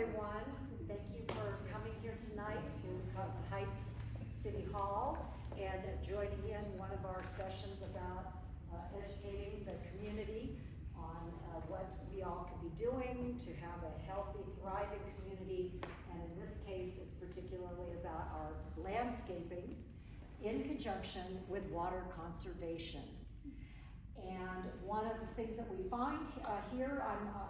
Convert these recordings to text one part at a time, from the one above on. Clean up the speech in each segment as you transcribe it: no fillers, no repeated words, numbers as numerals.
everyone. Thank you for coming here tonight to Cotton Heights City Hall and joining in one of our sessions about educating the community on what we all can be doing to have a healthy, thriving community. And in this case, it's particularly about our landscaping in conjunction with water conservation. And one of the things that we find here,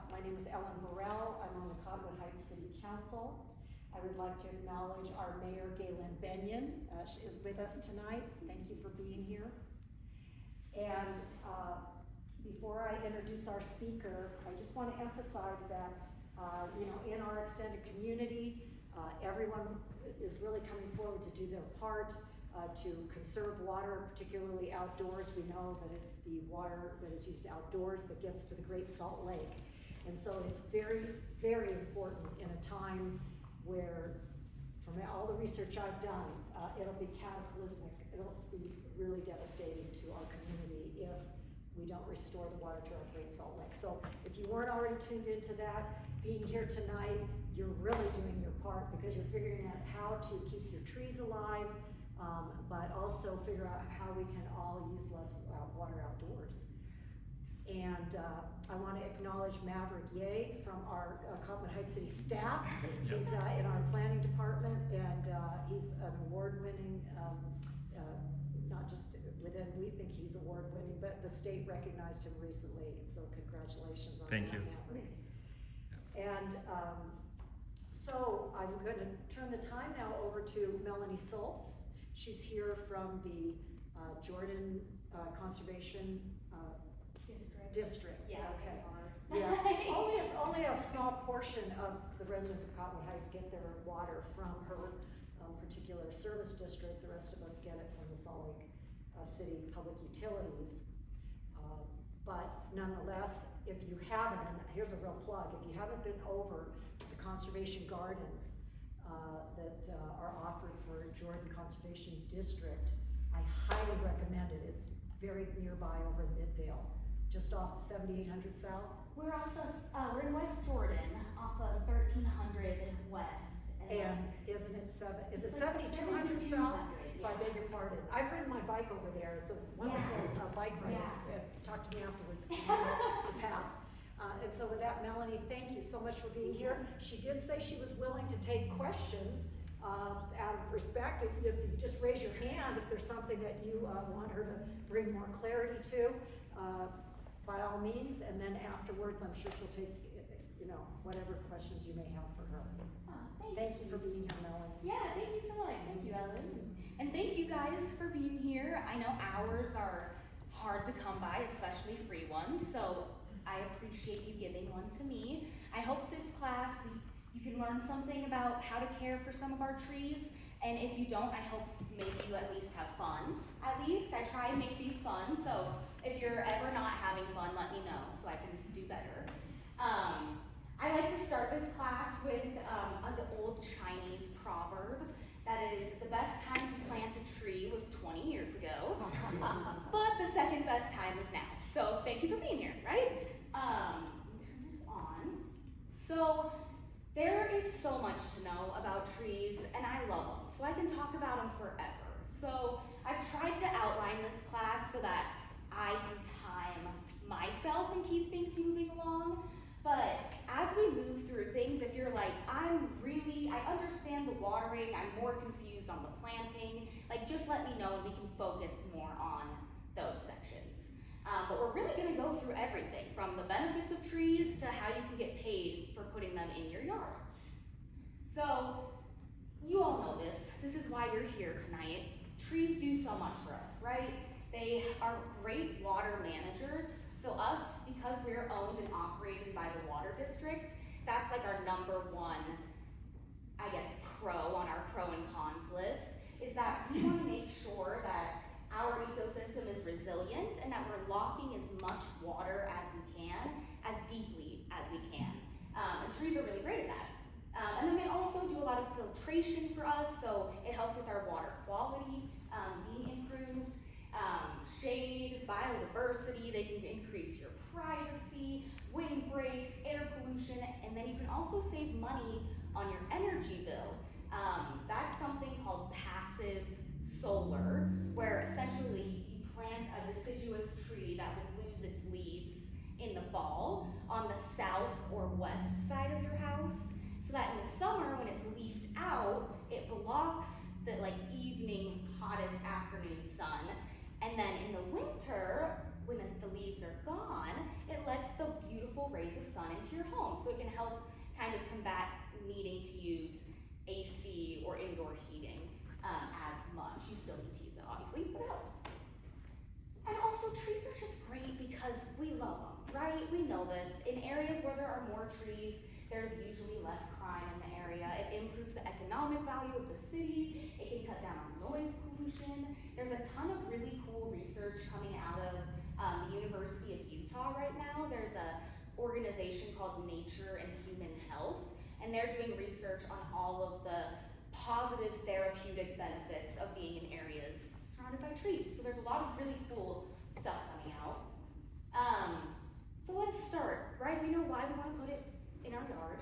my name is Ellen Burrell. I'm on the Cottonwood Heights City Council. I would like to acknowledge our Mayor, Galen Benyon. She is with us tonight. Thank you for being here. And before I introduce our speaker, I just want to emphasize that, in our extended community, everyone is really coming forward to do their part. To conserve water, particularly outdoors. We know that it's the water that is used outdoors that gets to the Great Salt Lake. And so it's very, very important in a time where, from all the research I've done, it'll be cataclysmic. It'll be really devastating to our community if we don't restore the water to our Great Salt Lake. So if you weren't already tuned into that, being here tonight, you're really doing your part because you're figuring out how to keep your trees alive, but also figure out how we can all use less water outdoors. And I want to acknowledge Maverick Ye from our Cottonwood Heights City staff. He's in our planning department, and he's an award-winning, not just within, we think he's award-winning, but the state recognized him recently, and so congratulations on that, Maverick. And so I'm going to turn the time now over to Melanie Schultz. She's here from the Jordan Conservation District. Yeah, okay. Yes. only a small portion of the residents of Cottonwood Heights get their water from her particular service district. The rest of us get it from the Salt Lake City Public Utilities. But nonetheless, if you haven't, and here's a real plug, if you haven't been over to the conservation gardens that are offered for Jordan Conservation District, I highly recommend it. It's very nearby over in Midvale, just off 7800 South. We're we're in West Jordan, off of 1300 West. And isn't it is it 7200 South? Yeah. So I beg your pardon. I've ridden my bike over there. It's a wonderful bike ride. Yeah. Talk to me afterwards. The path. And so with that, Melanie, thank you so much for being here. She did say she was willing to take questions out of respect. If you just raise your hand if there's something that you want her to bring more clarity to, by all means. And then afterwards, I'm sure she'll take whatever questions you may have for her. Thank you for being here, Melanie. Yeah, thank you so much. Thank you, Ellen. And thank you guys for being here. I know hours are hard to come by, especially free ones. So I appreciate you giving one to me. I hope this class, you can learn something about how to care for some of our trees. And if you don't, I hope maybe you at least have fun. At least I try and make these fun. So if you're ever not having fun, let me know so I can do better. I like to start this class with the old Chinese proverb that is, the best time to plant a tree was 20 years ago, but the second best time is now. So thank you for being here, right? Let me turn this on. So there is so much to know about trees, and I love them, so I can talk about them forever. So I've tried to outline this class so that I can time myself and keep things moving along. But as we move through things, if you're like, I understand the watering, I'm more confused on the planting, just let me know and we can focus more on those sections. But we're really gonna go through everything from the benefits of trees to how you can get paid for putting them in your yard. So you all know this. This is why you're here tonight. Trees do so much for us, right? They are great water managers. So us, because we're owned and operated by the water district, that's our number one, I guess, pro on our pro and cons list, is that we want to make sure that our ecosystem is resilient and that we're locking as much water as we can, as deeply as we can. And trees are really great at that. And then they also do a lot of filtration for us, so it helps with our water quality being improved. Shade, biodiversity, they can increase your privacy, windbreaks, air pollution, and then you can also also save money on your energy bill. That's something called passive solar, where essentially you plant a deciduous tree that would lose its leaves in the fall on the south or west side of your house, so that in the summer when it's leafed out, it blocks the evening hottest afternoon sun, and then in the winter when the leaves are gone, it lets the beautiful rays of sun into your home, so it can help kind of combat needing to use AC or indoor heating as much. You still need to use it obviously, but it helps. And also, trees are just great because we love them, right? We know this. In areas where there are more trees, there's usually less crime in the area. It improves the economic value of the city. It can cut down on noise pollution. There's a ton of really cool research coming out of the University of Utah right now. There's an organization called Nature and Human Health, and they're doing research on all of the positive therapeutic benefits of being in areas surrounded by trees. So there's a lot of really cool stuff coming out. So let's start, right? We know why we want to put it in our yard.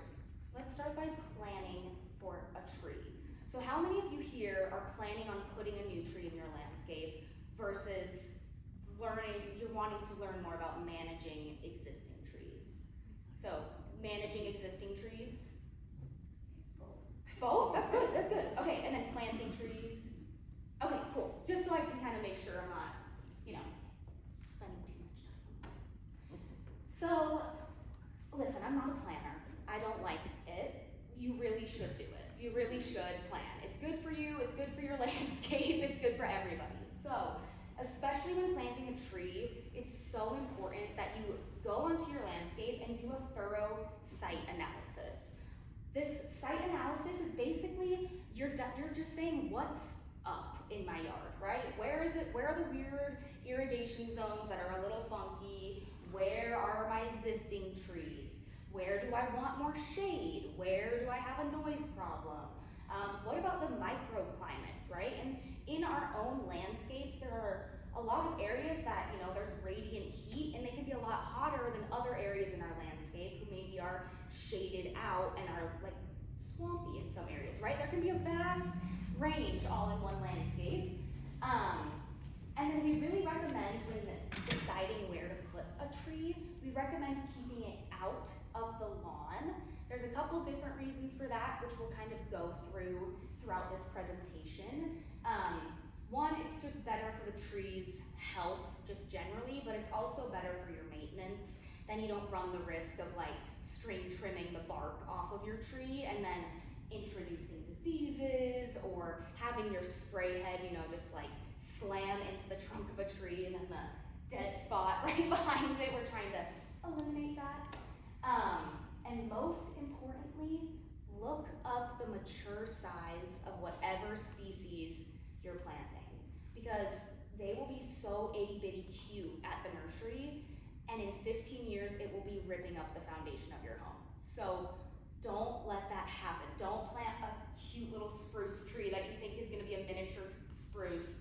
Let's start by planning for a tree. So how many of you here are planning on putting a new tree in your landscape versus you're wanting to learn more about managing existing trees? So managing existing trees? Both? That's good, that's good. Okay, and then planting trees. Okay, cool. Just so I can kind of make sure I'm not, spending too much time. So, listen, I'm not a planner. I don't like it. You really should do it. You really should plan. It's good for you, it's good for your landscape, it's good for everybody. So, especially when planting a tree, it's so important that you go onto your landscape and do a thorough site analysis. This site analysis is basically, you're just saying what's up in my yard, right? Where is it? Where are the weird irrigation zones that are a little funky? Where are my existing trees? Where do I want more shade? Where do I have a noise problem? What about the microclimates, right? And in our own landscapes, there are a lot of areas that, there's radiant heat, and they can be a lot hotter than other areas in our landscape who maybe are shaded out and are swampy in some areas, right? There can be a vast range all in one landscape. And then we really recommend, when deciding where to put a tree, we recommend keeping it out of the lawn. There's a couple different reasons for that, which we'll kind of go through throughout this presentation. One, it's just better for the tree's health just generally, but it's also better for your maintenance. Then you don't run the risk of string trimming the bark off of your tree and then introducing diseases, or having your spray head, just slam into the trunk of a tree and then the dead spot right behind it. We're trying to eliminate that. And most importantly, look up the mature size of whatever species you're planting, because they will be so itty bitty cute at the nursery, and in 15 years it will be ripping up the foundation of your home. So don't let that happen. Don't plant a cute little spruce tree that you think is going to be a miniature spruce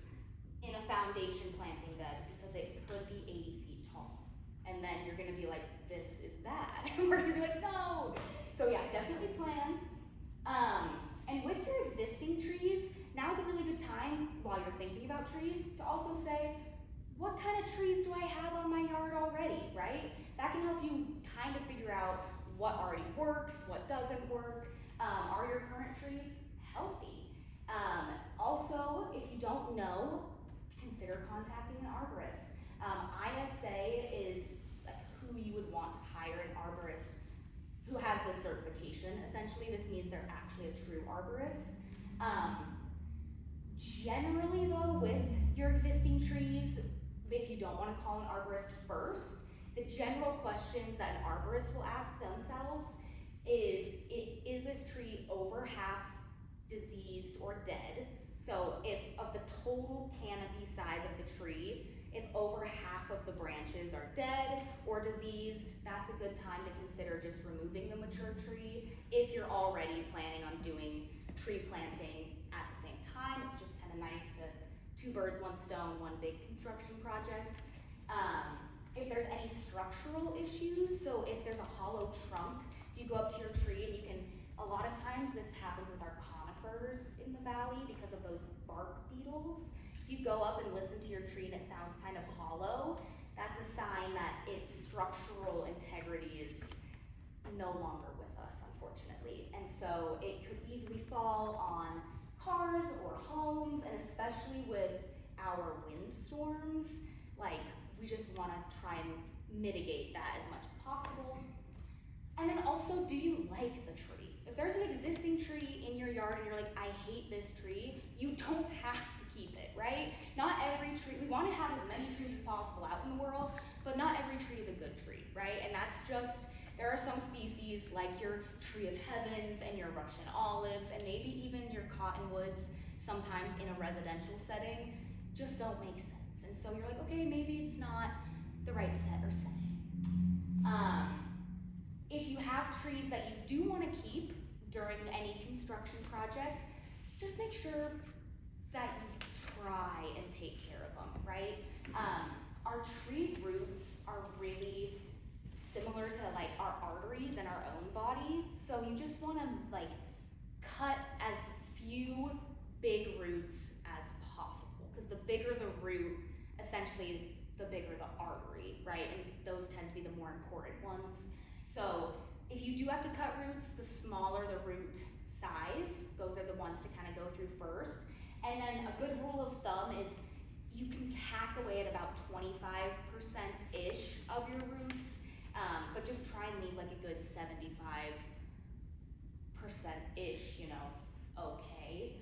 in a foundation planting bed, because it could be 80 feet tall. And then you're going to be like, this is bad. We're going to be like, no. So yeah, definitely plan. And with your existing trees, now is a really good time while you're thinking about trees to also say, what kind of trees do I have on my yard already, right? That can help you kind of figure out what already works, what doesn't work. Are your current trees healthy? Also, if you don't know, consider contacting an arborist. ISA is who you would want to hire, an arborist who has this certification. Essentially, this means they're actually a true arborist. Generally though, with your existing trees, if you don't want to call an arborist first, the general questions that an arborist will ask themselves is this tree over half diseased or dead? So if of the total canopy size of the tree, if over half of the branches are dead or diseased, that's a good time to consider just removing the mature tree. If you're already planning on doing tree planting at the same time, it's just kind of nice to two birds, one stone, one big construction project. If there's any structural issues, so if there's a hollow trunk, if you go up to your tree and you can, a lot of times this happens with our conifers in the valley because of those bark beetles. If you go up and listen to your tree and it sounds kind of hollow, that's a sign that its structural integrity is no longer with us, unfortunately. And so it could easily fall on cars or homes, and especially with our windstorms, like we just want to try and mitigate that as much as possible. And then also, do you like the tree? If there's an existing tree in your yard and you're like, I hate this tree, you don't have to keep it, right? Not every tree, we want to have as many trees as possible out in the world, but not every tree is a good tree, right? And that's just, there are some species like your tree of heavens and your Russian olives and maybe even your cottonwoods, sometimes in a residential setting, just don't make sense. And so you're like, okay, maybe it's not the right set or setting. If you have trees that you do want to keep during any construction project, just make sure that you try and take care of them, right? Our tree roots are really similar to like our arteries in our own body, so you just want to like cut as few big roots as possible, because the bigger the root, essentially the bigger the artery, right? And those tend to be the more important ones. So if you do have to cut roots, the smaller the root size, those are the ones to kind of go through first. And then a good rule of thumb is you can hack away at about 25%-ish of your roots, but just try and leave like a good 75%-ish, you know, okay.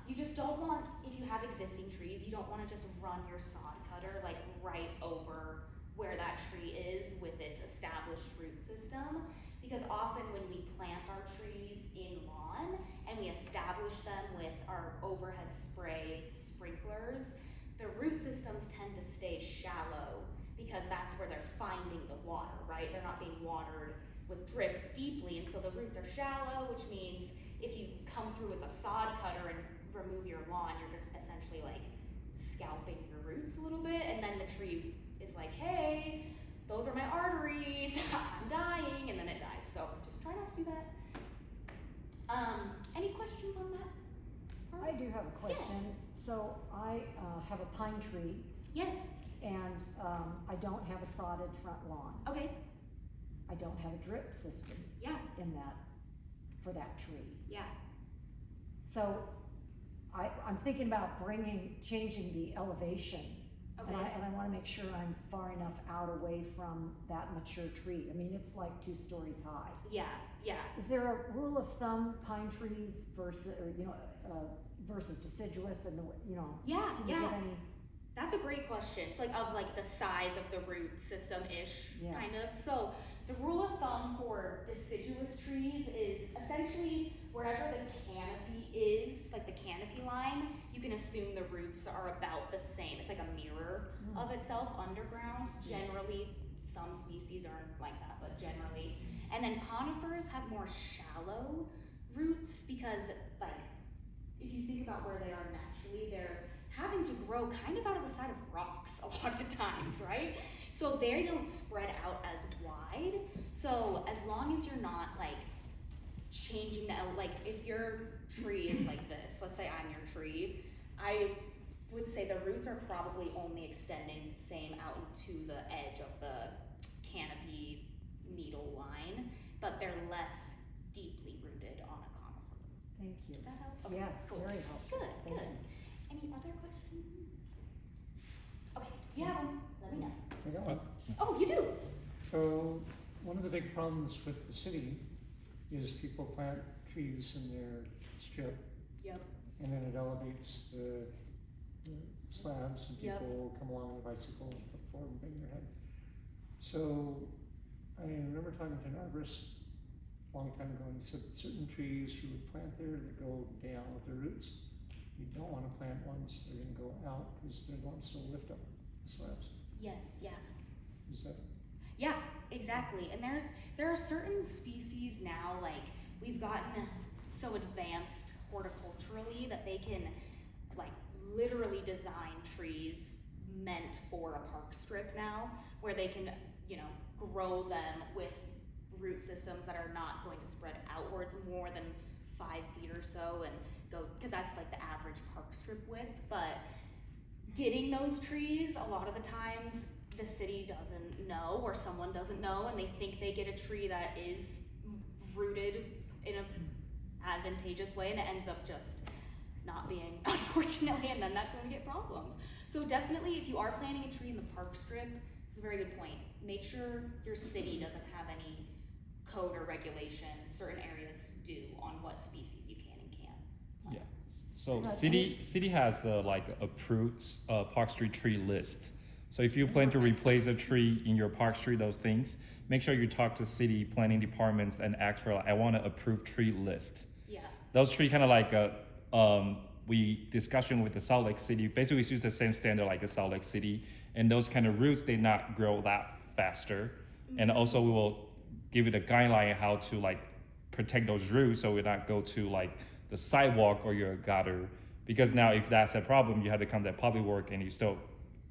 You just don't want, if you have existing trees, you don't want to just run your sod cutter like right over where that tree is with its established root system, because often when we plant our trees in lawn and we establish them with our overhead spray sprinklers, the root systems tend to stay shallow because that's where they're finding the water, right? They're not being watered with drip deeply, and so the roots are shallow, which means if you come through with a sod cutter and remove your lawn, you're just essentially like scalping your roots a little bit, and then the tree is like, hey, those are my arteries, I'm dying, and then it dies. So just try not to do that. Any questions on that? I do have a question. Yes. So I have a pine tree. Yes. And I don't have a sodded front lawn. Okay. I don't have a drip system. Yeah. In that, for that tree. Yeah. So I'm thinking about changing the elevation. Okay. And I want to make sure I'm far enough out away from that mature tree. I mean, it's like 2 stories high. Yeah, yeah. Is there a rule of thumb, pine trees versus, versus deciduous and Yeah, can you yeah. get any? That's a great question. It's like of like the size of the root system-ish, Yeah. kind of. So the rule of thumb for deciduous trees is essentially wherever the canopy is, like the canopy line, you can assume the roots are about the same. It's like a mirror of itself underground. Generally, some species aren't like that, but generally. And then conifers have more shallow roots because, like, if you think about where they are naturally, they're having to grow kind of out of the side of rocks a lot of the times, right? So they don't spread out as wide. So as long as you're not like changing the, like if your tree is like this, let's say I'm your tree, I would say the roots are probably only extending same out to the edge of the canopy needle line, but they're less deeply rooted on a conifer. Thank you. Did that help? Okay, Yes, cool. very helpful. Good, Thank good. you. Any other questions? Okay, if you have them, let me know. I got one. Oh, you do? So, one of the big problems with the city is people plant trees in their strip, Yep. and then it elevates the slabs, and Yep. people come along on a bicycle and flip forward and bang their head. So, I remember talking to an arborist a long time ago, and he said that certain trees you would plant there that go down with their roots. You don't want to plant ones that are going to go out because they're the ones that will lift up the slabs. Yes, yeah. Is that? Yeah, exactly. And there are certain species now, like we've gotten so advanced horticulturally that they can like literally design trees meant for a park strip now, where they can, grow them with root systems that are not going to spread outwards more than 5 feet or so and go, because that's like the average park strip width. But getting those trees, a lot of the times the city doesn't know, or someone doesn't know, and they think they get a tree that is rooted in an advantageous way, and it ends up just not being, unfortunately, and then that's when we get problems. So definitely, if you are planting a tree in the park strip, this is a very good point. Make sure your city doesn't have any code or regulation. Certain areas do on what species you can and can't plant. Yeah. So city has like approved Park Street tree list. So if you plan to replace a tree in your Park Street, those things, make sure you talk to city planning departments and ask for I want an approved tree list. Yeah. Those trees kind of like we discussion with the Salt Lake City. Basically, it's use the same standard like the Salt Lake City, and those kind of roots they not grow that faster. Mm-hmm. And also we will give it a guideline how to like protect those roots so it not go to like the sidewalk or your gutter. Because now if that's a problem, you have to come to public work and you still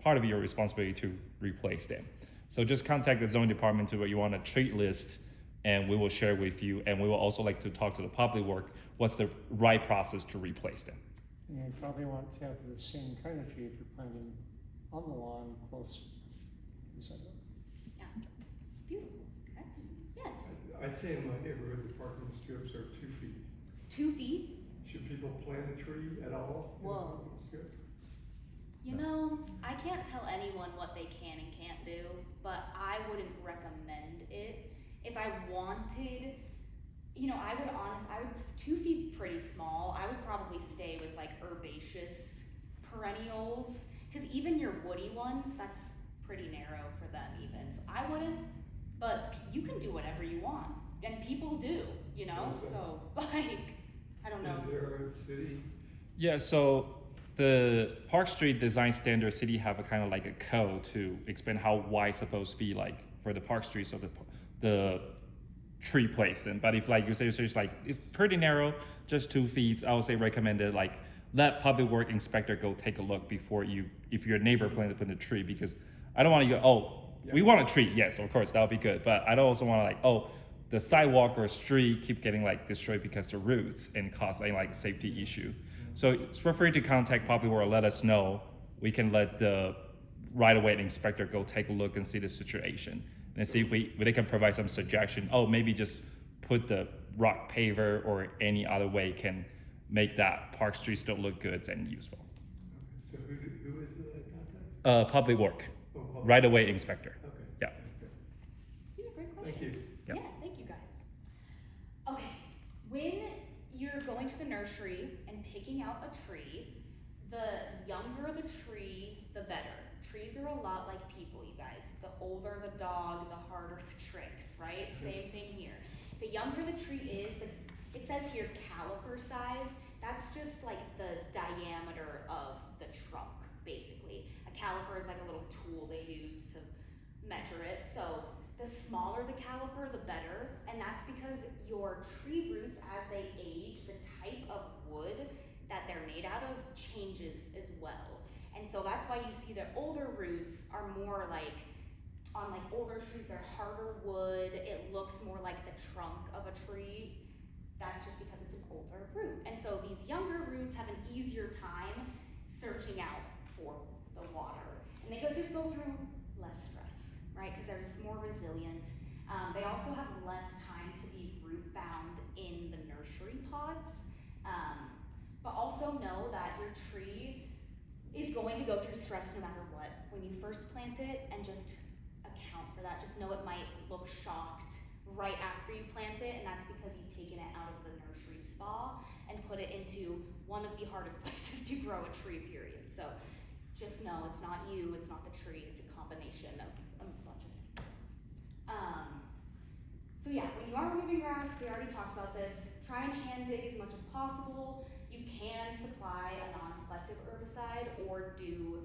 part of your responsibility to replace them. So just contact the zoning department to where you want a tree list, and we will share with you. And we will also like to talk to the public work. What's the right process to replace them? And you probably want to have the same kind of tree if you're planting on the lawn close to the sidewalk. Yeah. Beautiful. Yes. I say in my neighborhood, the parking strips are 2 feet. 2 feet? Should people plant a tree at all? Whoa. In a strip? You know, I can't tell anyone what they can and can't do, but I wouldn't recommend it. If I wanted, you know, 2 feet's pretty small. I would probably stay with like herbaceous perennials, because even your woody ones, that's pretty narrow for them even. So I wouldn't, but you can do whatever you want, and people do, you know, so like, I don't know. Is there a city? Yeah, so the Park Street Design Standard City have a kind of like a code to explain how wide it's supposed to be like for the Park Street, so the tree placement. But if like you say it's like it's pretty narrow, just 2 feet, I would say recommended like let public work inspector go take a look before if your neighbor plans to put a tree, because I don't want to go, we want a tree, yes, of course, that would be good, but I don't also want to like, the sidewalk or street keep getting like destroyed because of roots and cause any like safety issue. So feel free to contact public work, let us know. We can let the right-of-way inspector go take a look and see the situation and see if they can provide some suggestion. Maybe just put the rock paver or any other way can make that Park Street still look good and useful. Okay. So who is the contact? Public work, Public. right-of-way inspector. Okay. Yeah. Okay. These are great questions. Thank you. Yep. Yeah, thank you guys. Okay, when you're going to the nursery and picking out a tree, the younger the tree, the better. Trees are a lot like people, you guys. The older the dog, the harder the tricks, right? Same thing here. The younger the tree is, it says here caliper size. That's just like the diameter of the trunk, basically. A caliper is like a little tool they use to measure it. So the smaller the caliper, the better. And that's because your tree roots, as they age, the type of wood that they're made out of changes as well. And so that's why you see the older roots are more like, on like older trees, they're harder wood. It looks more like the trunk of a tree. That's just because it's an older root. And so these younger roots have an easier time searching out for the water. And they just go through less stress, right? Because they're just more resilient. They also have less time to be root bound in the nursery pots. But also know that your tree is going to go through stress no matter what when you first plant it, and just account for that. Just know it might look shocked right after you plant it, and that's because you've taken it out of the nursery spa and put it into one of the hardest places to grow a tree, period. So just know it's not you, it's not the tree, it's a combination of a bunch of things. So yeah, when you are removing grass, we already talked about this, try and hand dig as much as possible. You can supply a non-selective herbicide or do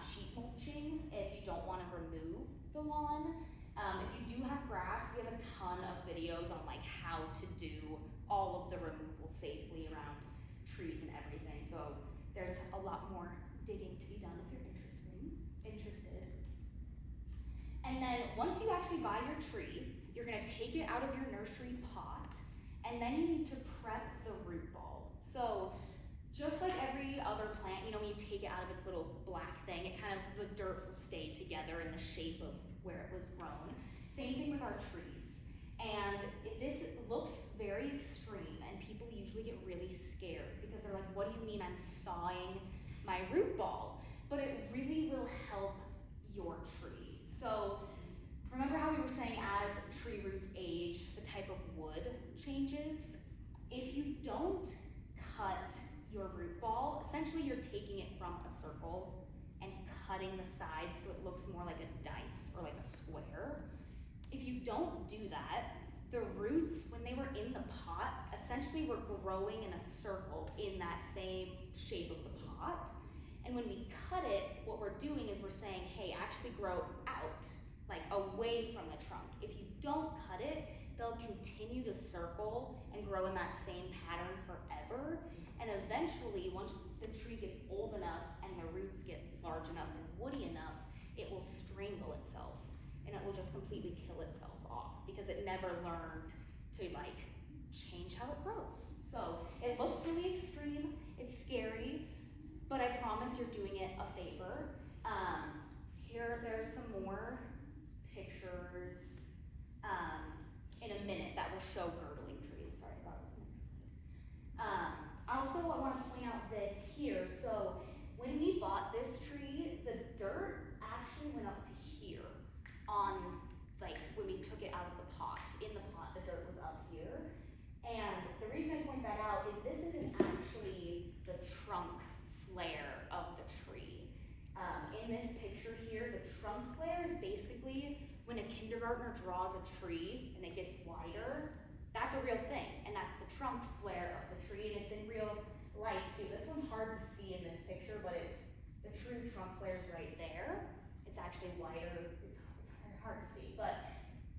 sheet mulching if you don't want to remove the lawn. If you do have grass, we have a ton of videos on like how to do all of the removal safely around trees and everything. So there's a lot more digging to be done if you're interested. And then once you actually buy your tree, you're gonna take it out of your nursery pot, and then you need to prep the root ball. So just like every other plant, you know, when you take it out of its little black thing, it kind of, the dirt will stay together in the shape of where it was grown. Same thing with our trees. And this looks very extreme, and people usually get really scared because they're like, what do you mean I'm sawing my root ball? But it really will help your tree. So remember how we were saying as tree roots age, the type of wood changes? If you don't cut your root ball, essentially you're taking it from a circle and cutting the sides so it looks more like a dice or like a square. If you don't do that, the roots, when they were in the pot, essentially were growing in a circle in that same shape of the pot. And when we cut it, what we're doing is we're saying, hey, actually grow out, like away from the trunk. If you don't cut it, they'll continue to circle and grow in that same pattern forever. And eventually, once the tree gets old enough and the roots get large enough and woody enough, it will strangle itself and it will just completely kill itself off because it never learned to like change how it grows. So it looks really extreme, it's scary, but I promise you're doing it a favor. There's some more pictures in a minute that will show girdling trees. Sorry, that was next slide. Also, I want to point out this here. So when we bought this tree, the dirt actually went up to here on, like, when we took it out of the pot. In the pot, the dirt was up here. And the reason I point that out is this isn't actually the trunk flare of the tree. In this picture here, the trunk flare is basically when a kindergartner draws a tree and it gets wider. That's a real thing, and that's the trunk flare of the tree, and it's in real life too. This one's hard to see in this picture, but it's the true trunk flare is right there. It's actually wider. It's hard to see, but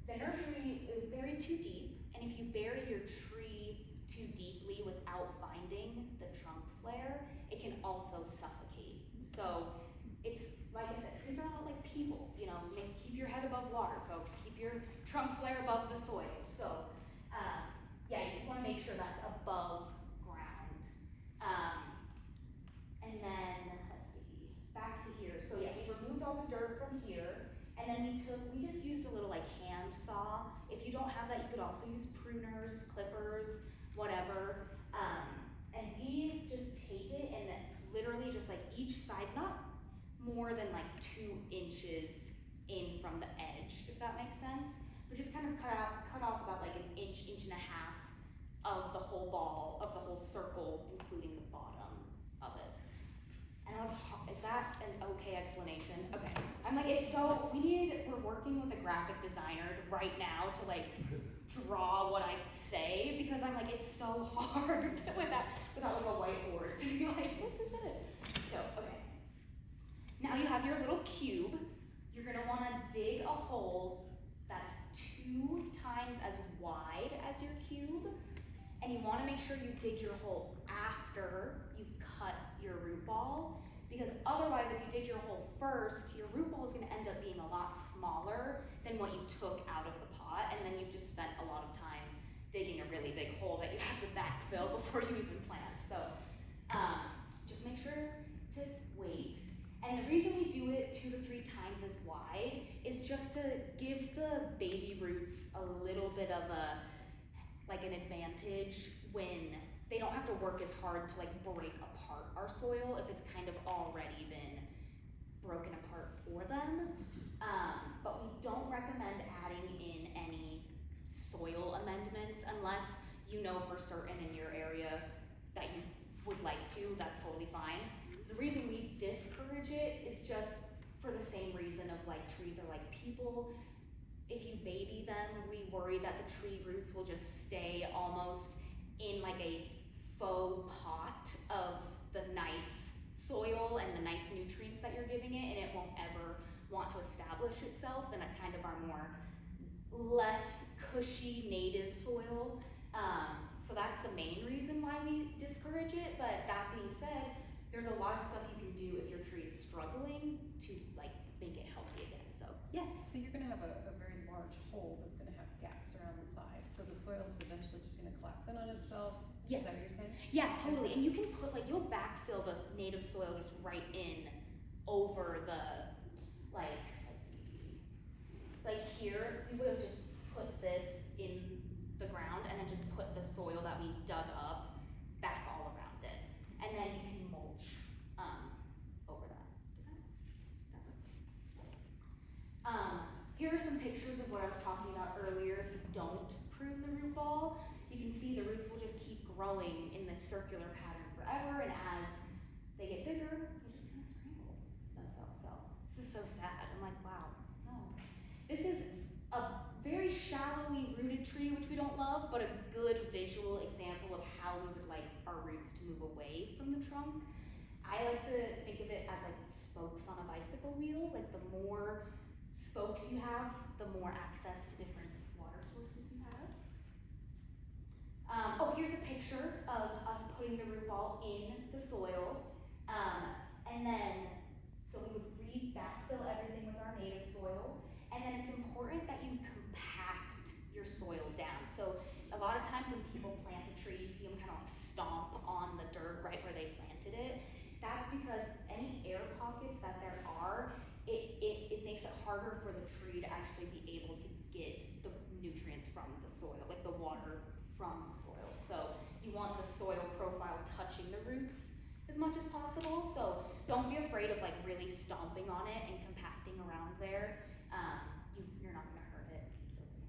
the nursery is buried too deep, and if you bury your tree too deeply without finding the trunk flare, it can also suffocate. So it's, like I said, trees are not like people, you know, keep your head above water, folks. Keep your trunk flare above the soil. So, yeah, you just wanna make sure that's above ground. And then, let's see, back to here. So yeah, we removed all the dirt from here, and then we just used a little like hand saw. If you don't have that, you could also use pruners, clippers, whatever. And we just take it and then literally just like each side, not more than like 2 inches in from the edge, if that makes sense. But just kind of cut off about like an inch, inch and a half of the whole ball, of the whole circle, including the bottom of it. I know it's hard. Is that an okay explanation? Okay. I'm like, we're working with a graphic designer right now to like draw what I say, because I'm like, it's so hard without like a whiteboard to be like, this is it. So, okay. Now you have your little cube. You're gonna wanna dig a hole that's 2 times as wide as your cube, and you wanna make sure you dig your hole after you've cut your root ball, because otherwise if you dig your hole first, your root ball is gonna end up being a lot smaller than what you took out of the pot, and then you've just spent a lot of time digging a really big hole that you have to backfill before you even plant. So just make sure to wait. And the reason we do it 2 to 3 times as wide is just to give the baby roots a little bit of an advantage when they don't have to work as hard to like break apart our soil if it's kind of already been broken apart for them. But we don't recommend adding in any soil amendments unless you know for certain in your area that you would like to. That's totally fine. The reason we discourage it is just for the same reason of like trees are like people. If you baby them, we worry that the tree roots will just stay almost in like a faux pot of the nice soil and the nice nutrients that you're giving it, and it won't ever want to establish itself in a kind of our more less cushy native soil. So that's the main reason why we discourage it. But that being said, there's a lot of stuff you can do if your tree is struggling to like make it healthy again. So yes. So you're gonna have a very large hole that's gonna have gaps soil's eventually just gonna collapse in on itself? Yeah. Is that what you're saying? Yeah, totally. And you can put, like, you'll backfill the native soil just right in over the, like, let's see. Like here, we would have just put this in the ground and then just put the soil that we dug up back all around it. And then you can mulch, over that. Here are some pictures of what I was talking about earlier. If you don't prune the root ball, you can see the roots will just keep growing in this circular pattern forever, and as they get bigger, they just kind of strangle themselves. So this is so sad. I'm like, wow, no. This is a very shallowly rooted tree, which we don't love, but a good visual example of how we would like our roots to move away from the trunk. I like to think of it as like spokes on a bicycle wheel. Like the more spokes you have, the more access to different water sources you have. Oh, here's a picture of us putting the root ball in the soil. And then, so we would backfill everything with our native soil. And then it's important that you compact your soil down. So a lot of times when people plant a tree, you see them kind of like stomp on the dirt right where they planted it. That's because any air pockets that there are, it makes it harder for the tree to actually be able to get the nutrients from the soil, like the water from the soil. So you want the soil profile touching the roots as much as possible. So don't be afraid of like really stomping on it and compacting around there. You're not gonna hurt it. It's okay.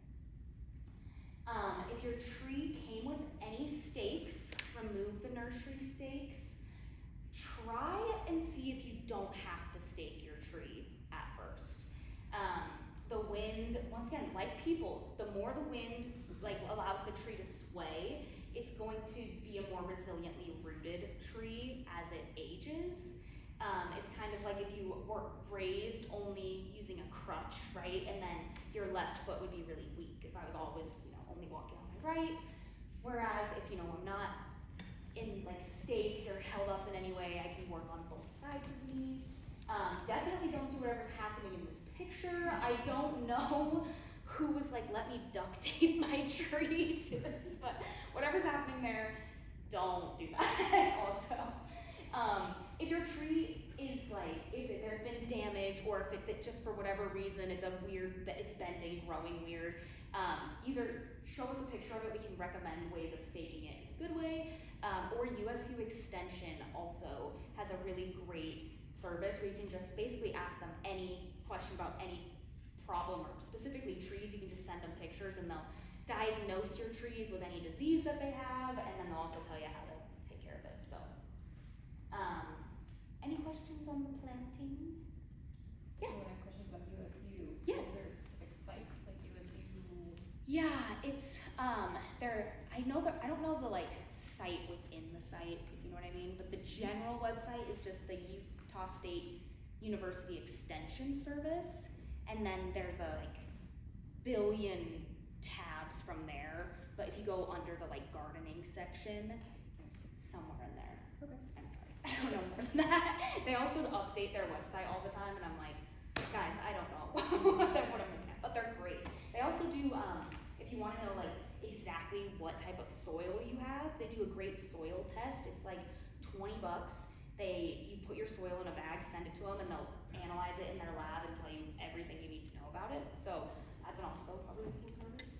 If your tree came with any stakes, remove the nursery stakes. Try and see if you don't have to stake your tree at first. The wind, once again, like people, the more the wind like allows the tree to sway, it's going to be a more resiliently rooted tree as it ages. It's kind of like if you were raised only using a crutch, right? And then your left foot would be really weak if I was always, only walking on my right. Whereas if, I'm not in like staked or held up in any way, I can work on both sides of me. Definitely don't do whatever's happening in this picture. I don't know who was like, let me duct tape my tree to this, but whatever's happening there, don't do that also. If your tree is like, there's been damage, or if it just for whatever reason, it's bending, growing weird, either show us a picture of it, we can recommend ways of staking it in a good way, or USU Extension also has a really great service where you can just basically ask them any question about any problem, or specifically trees. You can just send them pictures and they'll diagnose your trees with any disease that they have, and then they'll also tell you how to take care of it. So, any questions on the planting? Yes. I have questions about USU. Yes. Is there a specific site like USU? Yeah, it's I don't know the like site within the site, if you know what I mean, but the general website is just the Utah State University Extension Service, and then there's a like billion tabs from there. But if you go under the like gardening section, somewhere in there. Okay. I'm sorry, I don't know more than that. They also update their website all the time, and I'm like, guys, I don't know what I'm looking at, but they're great. They also do, if you want to know like exactly what type of soil you have, they do a great soil test. It's like $20. You put your soil in a bag, send it to them, and they'll analyze it in their lab and tell you everything you need to know about it. So that's also probably a cool service.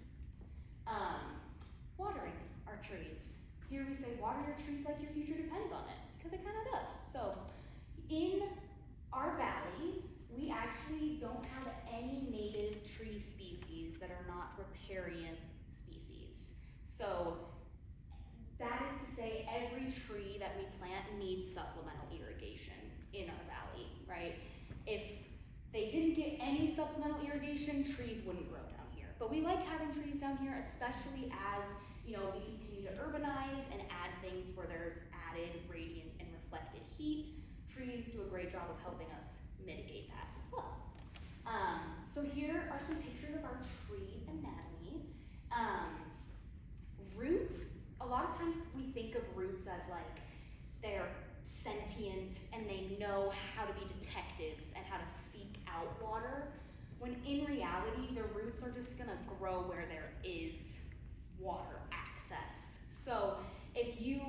Watering our trees. Here we say water your trees like your future depends on it, because it kind of does. So in our valley, we actually don't have any native tree species that are not riparian species. So that is to say every tree that we plant needs supplemental irrigation in our valley, right? If they didn't get any supplemental irrigation, trees wouldn't grow down here. But we like having trees down here, especially as we continue to urbanize and add things where there's added radiant and reflected heat. Trees do a great job of helping us mitigate that as well. So here are some pictures of our tree anatomy. Roots, a lot of times we think of roots as like they're sentient and they know how to be detectives and how to seek out water, when in reality the roots are just gonna grow where there is water access. So if you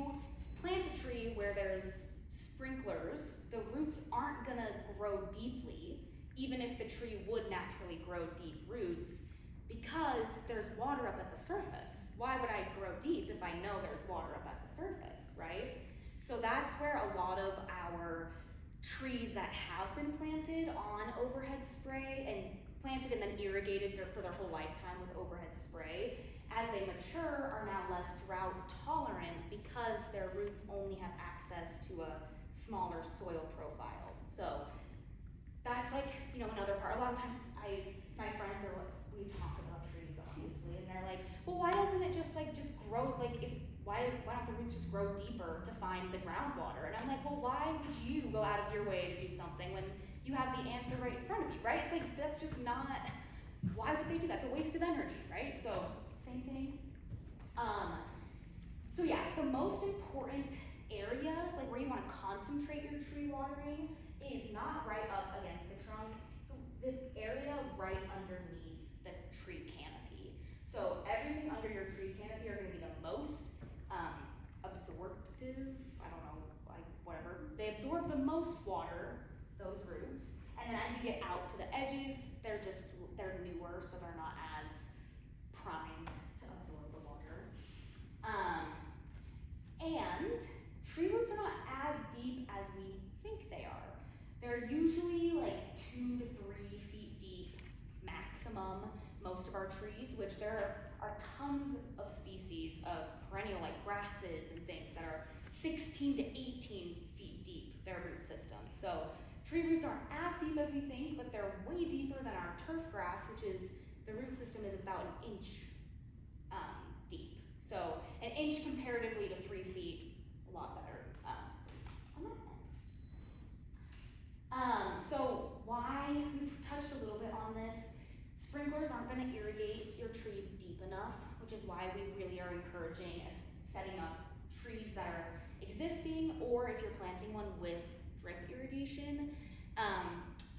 plant a tree where there's sprinklers, the roots aren't gonna grow deeply, even if the tree would naturally grow deep roots, because there's water up at the surface. Why would I grow deep if I know there's water up at the surface, right? So that's where a lot of our trees that have been planted on overhead spray and planted and then irrigated for their whole lifetime with overhead spray, as they mature, are now less drought tolerant because their roots only have access to a smaller soil profile. So that's like, you know, another part. A lot of times my friends are like, we talk about trees obviously, and they're like, well, why doesn't it just grow, why don't the roots just grow deeper to find the groundwater? And I'm like, well, why would you go out of your way to do something when you have the answer right in front of you, right? It's like, that's just not, why would they do that? It's a waste of energy, right? So, same thing. So yeah, the most important area, like where you want to concentrate your tree watering, is not right up against the trunk. So this area right underneath the tree canopy. So everything under your tree canopy are going to be the most absorptive, I don't know, like whatever. They absorb the most water, those roots. And then as you get out to the edges, they're newer, so they're not as primed to absorb the water. And tree roots are not as deep as we think they are. They're usually like 2 to 3 feet deep maximum, most of our trees, which there are tons of species of perennial like grasses and things that are 16 to 18 feet deep, their root system. So tree roots aren't as deep as we think, but they're way deeper than our turf grass, which is, the root system is about an inch deep. So an inch comparatively to 3 feet, a lot better on that end. So why, we've touched a little bit on this. Sprinklers aren't going to irrigate your trees deep enough, which is why we really are encouraging setting up trees that are existing, or if you're planting one with drip irrigation.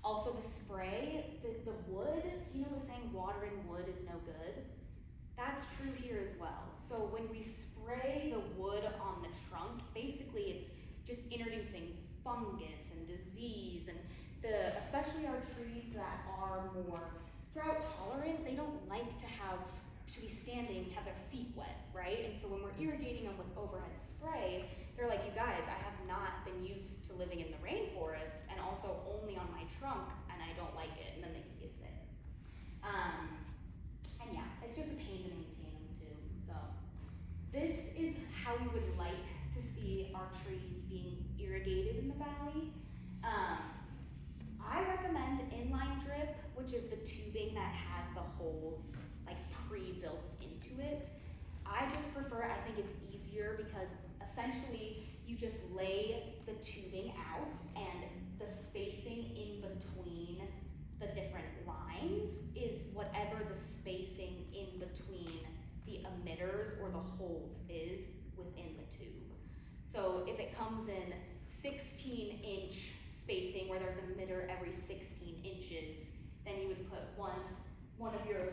Also the spray, the wood, you know the saying watering wood is no good? That's true here as well. So when we spray the wood on the trunk, basically it's just introducing fungus and disease, and especially our trees that are more drought tolerant, they don't like to be standing, have their feet wet, right? And so when we're irrigating them with overhead spray, they're like, you guys, I have not been used to living in the rainforest and also only on my trunk, and I don't like it, and then they can get sick. And yeah, it's just a pain to maintain them too. So this is how we would like to see our trees being irrigated in the valley. I recommend inline drip, which is the tubing that has the holes like pre-built into it. I just prefer, I think it's easier because essentially you just lay the tubing out and the spacing in between the different lines is whatever the spacing in between the emitters or the holes is within the tube. So if it comes in 16-inch spacing where there's an emitter every 16 inches, then you would put one of your,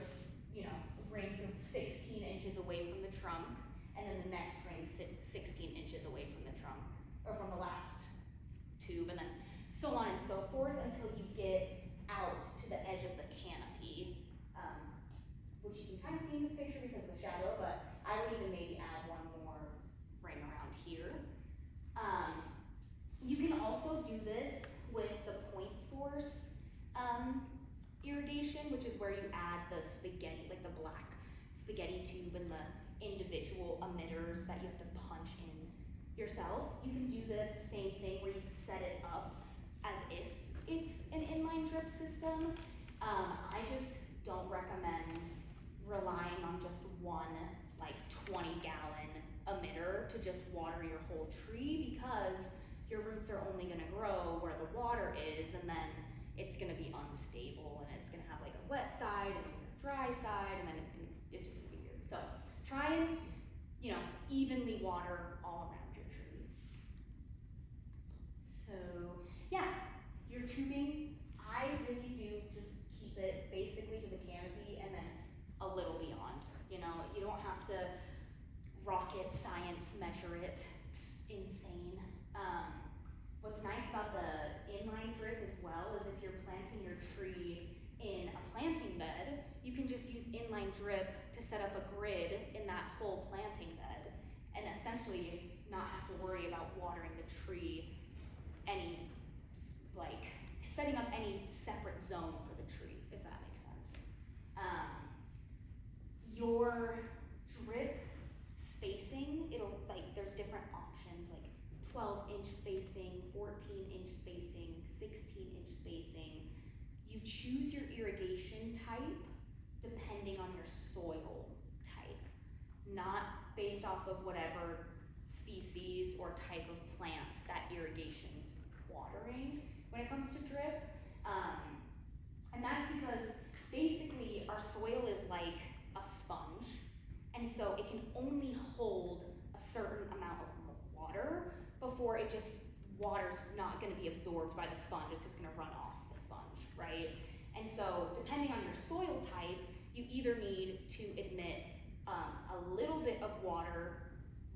rings of 16 inches away from the trunk, and then the next ring 16 inches away from the trunk, or from the last tube, and then so on and so forth until you get out to the edge of the canopy, which you can kind of see in this picture because of the shadow, but I would even maybe add one more ring around here. You can also do this with the point source irrigation, which is where you add the spaghetti, like the black spaghetti tube and the individual emitters that you have to punch in yourself. You can do the same thing where you set it up as if it's an inline drip system. I just don't recommend relying on just one like 20-gallon emitter to just water your whole tree, because your roots are only going to grow where the water is, and then it's going to be unstable, and it's going to have like a wet side and a dry side, and then it's just going to be weird. So try and evenly water all around your tree. So yeah, your tubing, I really do just keep it basically to the canopy and then a little beyond. You don't have to rocket science measure it. It's insane. What's nice about the inline drip as well is if you're planting your tree in a planting bed, you can just use inline drip to set up a grid in that whole planting bed and essentially not have to worry about watering the tree like setting up any separate zone for the tree, if that makes sense. Your drip spacing, there's different options like 12-inch spacing, 14-inch spacing, 16-inch spacing. You choose your irrigation type depending on your soil type, not based off of whatever species or type of plant that irrigation's watering when it comes to drip. And that's because basically our soil is like a sponge, and so it can only hold a certain amount of water before water's not gonna be absorbed by the sponge, it's just gonna run off the sponge, right? And so depending on your soil type, you either need to admit a little bit of water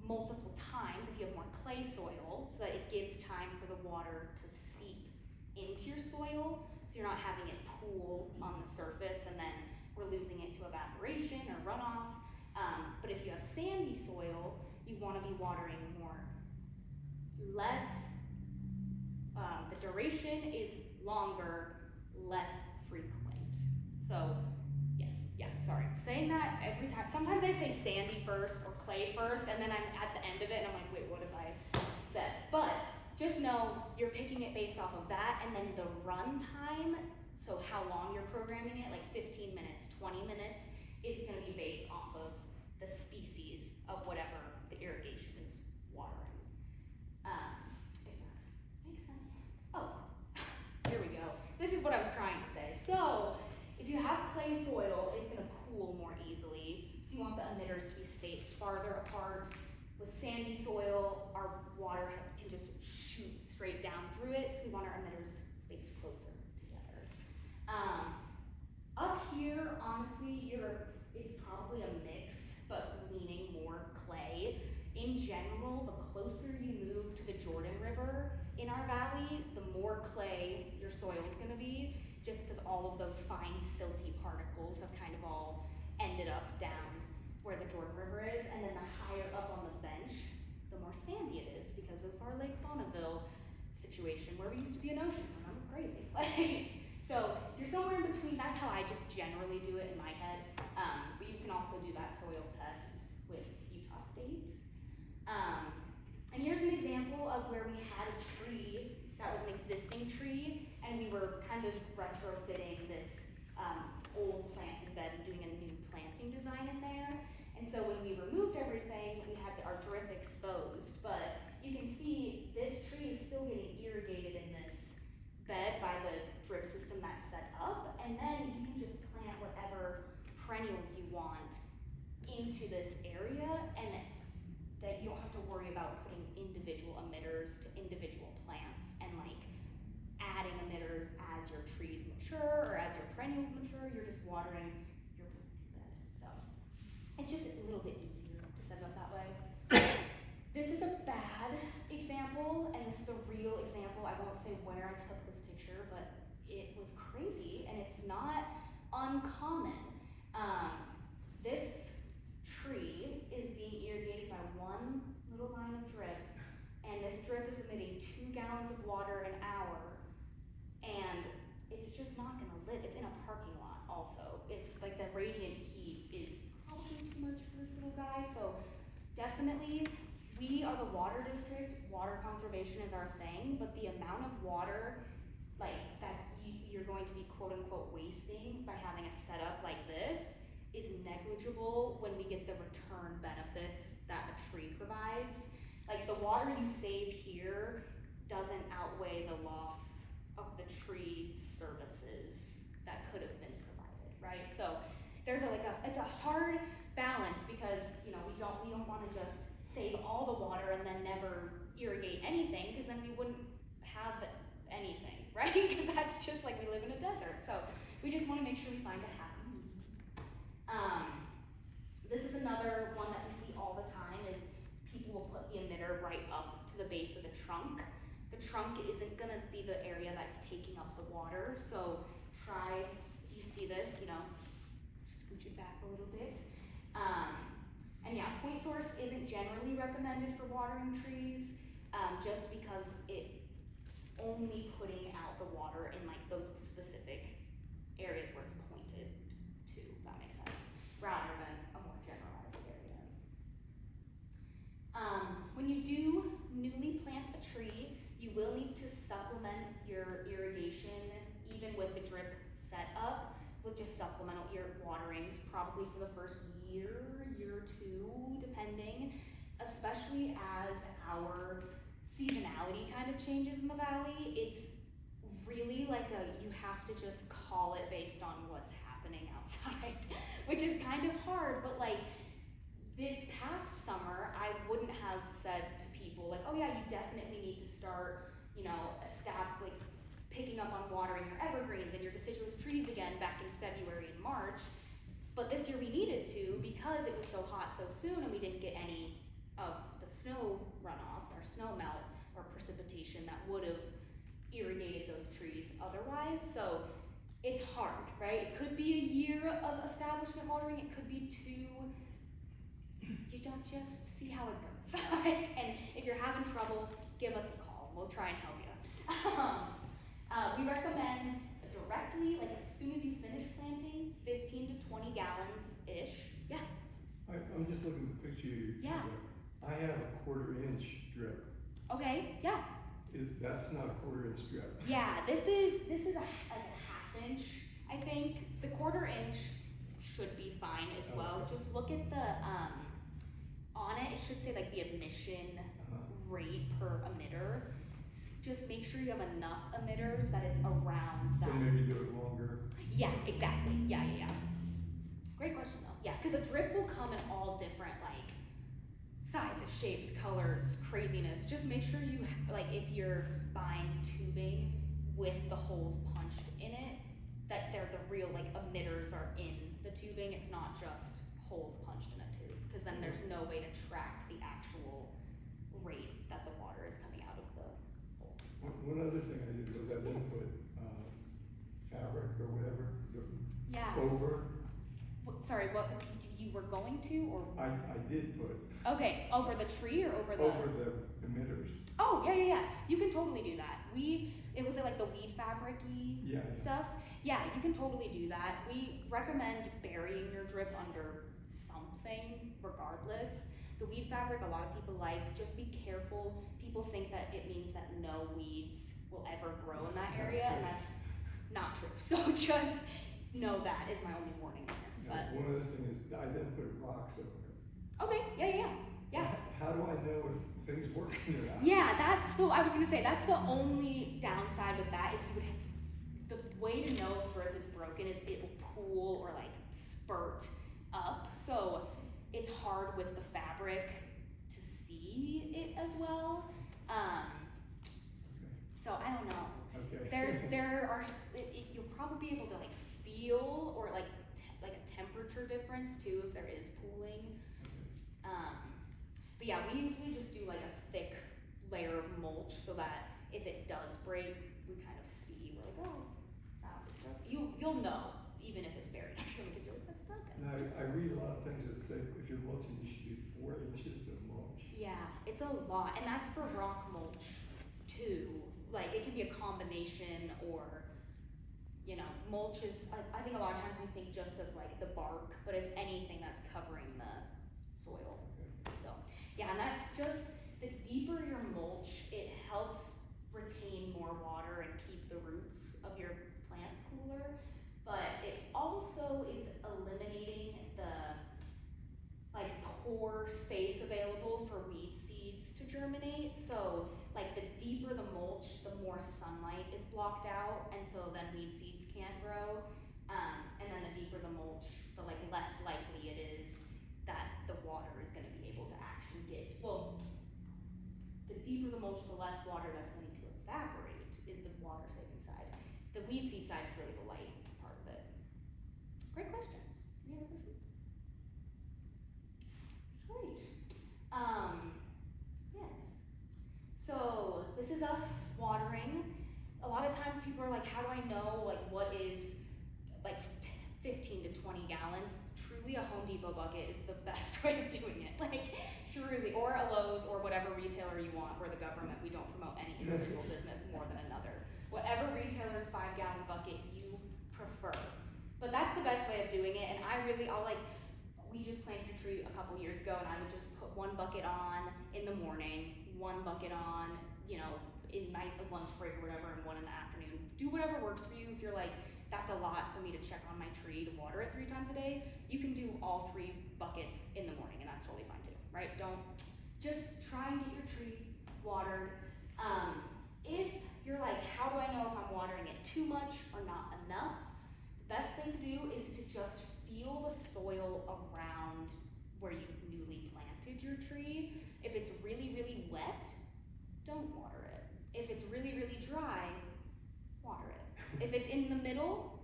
multiple times if you have more clay soil, so that it gives time for the water to seep into your soil, so you're not having it pool on the surface and then we're losing it to evaporation or runoff. But if you have sandy soil, you want to be watering less, the duration is longer, less frequent. So sorry, saying that every time. Sometimes I say sandy first or clay first, and then I'm at the end of it and I'm like, wait, what have I said? But just know you're picking it based off of that, and then the run time, so how long you're programming it, like 15 minutes, 20 minutes, is gonna be based off of the species of whatever the irrigation is watering. If that makes sense. Oh, here we go. This is what I was trying to say. So, if you have clay soil, it's gonna pool more easily. So you want the emitters to be spaced farther apart. With sandy soil, our water can just shoot straight down through it, so we want our emitters spaced closer together. Up here, honestly, it's probably a mix, but leaning more clay. In general, the closer you move to the Jordan River in our valley, the more clay your soil is gonna be, just because all of those fine silty particles have kind of all ended up down where the Jordan River is, and then the higher up on the bench, the more sandy it is because of our Lake Bonneville situation where we used to be an ocean. I'm crazy. So you're somewhere in between. That's how I just generally do it in my head. But you can also do that soil test with Utah State. And here's an example of where we had a tree that was an existing tree, and we were kind of retrofitting this old planting bed and doing a new planting design in there. And so when we removed everything, we had our drip exposed, but you can see this tree is still getting irrigated in this bed by the drip system that's set up, and then you can just plant whatever perennials you want into this area, and that you don't have to worry about putting individual emitters to individual plants and like adding emitters as your trees mature or as your perennials mature. You're just watering your planting bed. So it's just a little bit easier to set it up that way. This is a bad example, and this is a real example. I won't say where I took this picture, but it was crazy, and it's not uncommon. This tree is being irrigated by one little line of drip, and this drip is emitting 2 gallons of water an hour, and it's just not gonna live. It's in a parking lot also. It's like the radiant heat is probably too much for this little guy, so definitely we are the water district. Water conservation is our thing, but the amount of water that you're going to be quote unquote wasting by having a setup like this is negligible when we get the return benefits that a tree provides. Like the water you save here doesn't outweigh the loss of the tree services that could have been provided, right? So there's it's a hard balance because we don't want to just save all the water and then never irrigate anything, because then we wouldn't have anything, right? Because that's just like we live in a desert. So we just want to make sure we find a happy medium. This is another one that we see all the time, base of the trunk. The trunk isn't gonna be the area that's taking up the water, so try, if you see this, you know, scooch it back a little bit. And yeah, point source isn't generally recommended for watering trees, just because it's only putting out the water in like those specific areas where it's pointed to, if that makes sense, rather than a more generalized area. When you do newly plant a tree, you will need to supplement your irrigation, even with the drip setup, with just supplemental waterings, probably for the first year or two, depending, especially as our seasonality kind of changes in the valley. It's really like you have to just call it based on what's happening outside, which is kind of hard, but like this past summer, I wouldn't have said to people like, oh yeah, you definitely need to start, you know, picking up on watering your evergreens and your deciduous trees again back in February and March. But this year we needed to because it was so hot so soon and we didn't get any of the snow runoff or snow melt or precipitation that would have irrigated those trees otherwise. So it's hard, right? It could be a year of establishment watering, it could be 2. You don't just see how it goes. And if you're having trouble, give us a call. We'll try and help you. We recommend directly, like as soon as you finish planting, 15 to 20 gallons-ish. Yeah. I'm just looking at the picture you. Yeah. I have a 1/4-inch drip. Okay, yeah. That's not a 1/4-inch drip. Yeah, this is like a 1/2 inch, I think. The 1/4 inch should be fine as well. Okay. Just look at the, on it should say like the emission rate per emitter. Just make sure you have enough emitters that it's around So that. maybe do it longer. Yeah, exactly. Yeah. Great question though. Yeah, because a drip will come in all different like sizes, shapes, colors, craziness. Just make sure you, like if you're buying tubing with the holes punched in it, that they're the real like emitters are in the tubing. It's not just holes punched in a tube, because then there's no way to track the actual rate that the water is coming out of the holes. One other thing I did was I didn't Yes. put fabric or whatever Yeah. over. Sorry, what you were going to, or? I did put Okay, over the tree or over the? over the emitters. Oh, yeah. You can totally do that. It was like the weed fabric-y Yeah. stuff. Yeah, you can totally do that. We recommend burying your drip under something regardless. The weed fabric, a lot of people like, just be careful. People think that it means that no weeds will ever grow in that area, and that's not true. So just know that is my only warning there. But One other thing is I then put rocks over it. okay, yeah. How do I know if things working or not? Yeah, I was gonna say, that's the only downside with that is the way to know if drip is broken is it will pool or like spurt up. So it's hard with the fabric to see it as well. So I don't know. Okay. You'll probably be able to like feel or like a temperature difference too if there is pooling. But yeah, we usually just do like a thick layer of mulch so that if it does break, we kind of see, we're like, oh, it's broken. You'll know, even if it's buried under something, because you're like, that's broken. Now, I read a lot of things that say if you're mulching, you should do 4 inches of mulch. Yeah, it's a lot, and that's for rock mulch too. Like, it can be a combination or, you know, mulch is, I think a lot of times we think just of like the bark, but it's anything that's covering the soil. So, yeah, and that's just, the deeper your mulch, it helps retain more water and keep the roots of your plants cooler, but it also is eliminating the like poor space available for weed seeds to germinate. So like the deeper the mulch, the more sunlight is blocked out, and so then weed seeds can't grow. And then the deeper the mulch, the like less likely it is that the water is going to be able to actually get, well, the deeper the mulch, the less water that's going to evaporate is the water saving side. The weed seed side is really the light part of it. Great questions. Any other questions? Great. Yes. So like, how do I know like what is like 15 to 20 gallons? Truly, a Home Depot bucket is the best way of doing it. Like, truly, or a Lowe's or whatever retailer you want. We're the government. We don't promote any individual business more than another. Whatever retailer's 5-gallon bucket you prefer. But that's the best way of doing it. And we just planted a tree a couple years ago, and I would just put 1 bucket on in the morning, 1 bucket on, in my lunch break or whatever, and 1 in the afternoon. Do whatever works for you. If you're like, that's a lot for me to check on my tree to water it 3 times a day, you can do all 3 buckets in the morning, and that's totally fine too, right? Just try and get your tree watered. If you're like, how do I know if I'm watering it too much or not enough? The best thing to do is to just feel the soil around where you've newly planted your tree. If it's really, really wet, don't water it. If it's really, really dry, water it. If it's in the middle,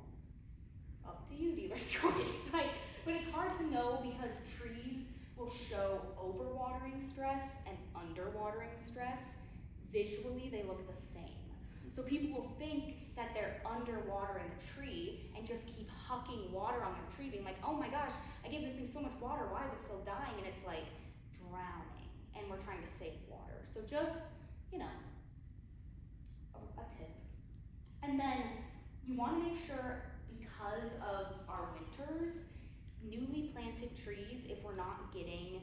up to you, dealer's choice. But it's hard to know because trees will show overwatering stress and underwatering stress. Visually, they look the same. So people will think that they're underwatering a tree and just keep hucking water on their tree, being like, oh my gosh, I gave this thing so much water, why is it still dying? And it's like drowning, and we're trying to save water. So just, a tip. And then you want to make sure, because of our winters, newly planted trees, if we're not getting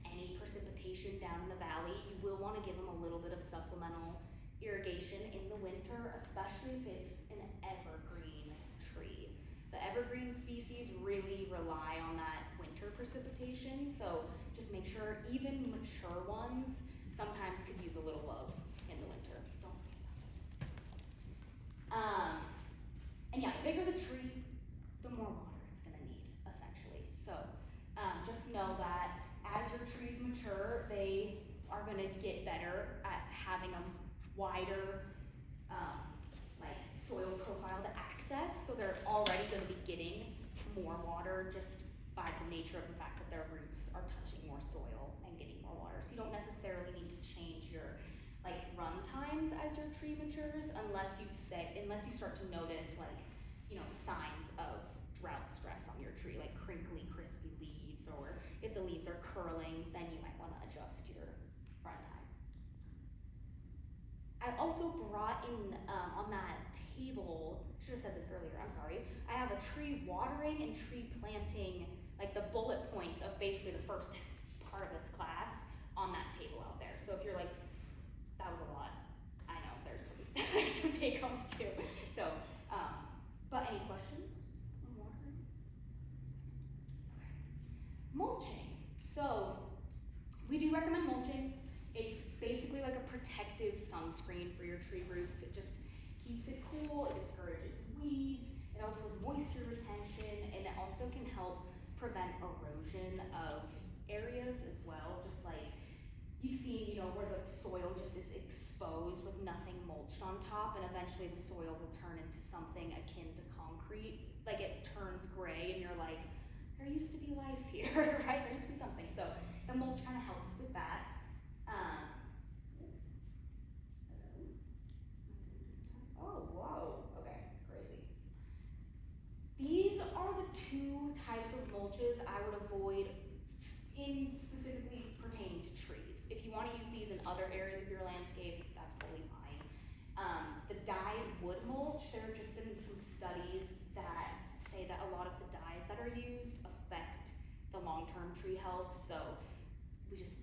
any precipitation down in the valley, you will want to give them a little bit of supplemental irrigation in the winter, especially if it's an evergreen tree. The evergreen species really rely on that winter precipitation, so just make sure even mature ones sometimes could use a little love in the winter. Don't forget that. And yeah, the bigger the tree, the more water it's gonna need, essentially. So just know that as your trees mature, they are gonna get better at having a wider soil profile to access, so they're already going to be getting more water just by the nature of the fact that their roots are touching more soil and getting more water. So you don't necessarily need to change your run times as your tree matures unless you start to notice signs of drought stress on your tree, like crinkly, crispy leaves, or if the leaves are curling, then you might want to adjust your run time. I also brought in on that table, should have said this earlier, I'm sorry. I have a tree watering and tree planting, the bullet points of basically the first part of this class on that table out there. So if you're like, that was a lot, I know, there's some take-homes too. So, but any questions on watering? Okay. Mulching. So, we do recommend mulching. It's basically like a protective sunscreen for your tree roots. It just keeps it cool, it discourages weeds, it helps with moisture retention, and it also can help prevent erosion of areas as well. Just like you've seen, where the soil just is exposed with nothing mulched on top, and eventually the soil will turn into something akin to concrete. It turns gray, and you're like, there used to be life here, right? There used to be something. So the mulch kind of helps with that. Oh, whoa, okay, crazy. These are the 2 types of mulches I would avoid specifically pertaining to trees. If you want to use these in other areas of your landscape, that's totally fine. The dyed wood mulch, there have just been some studies that say that a lot of the dyes that are used affect the long-term tree health, so we just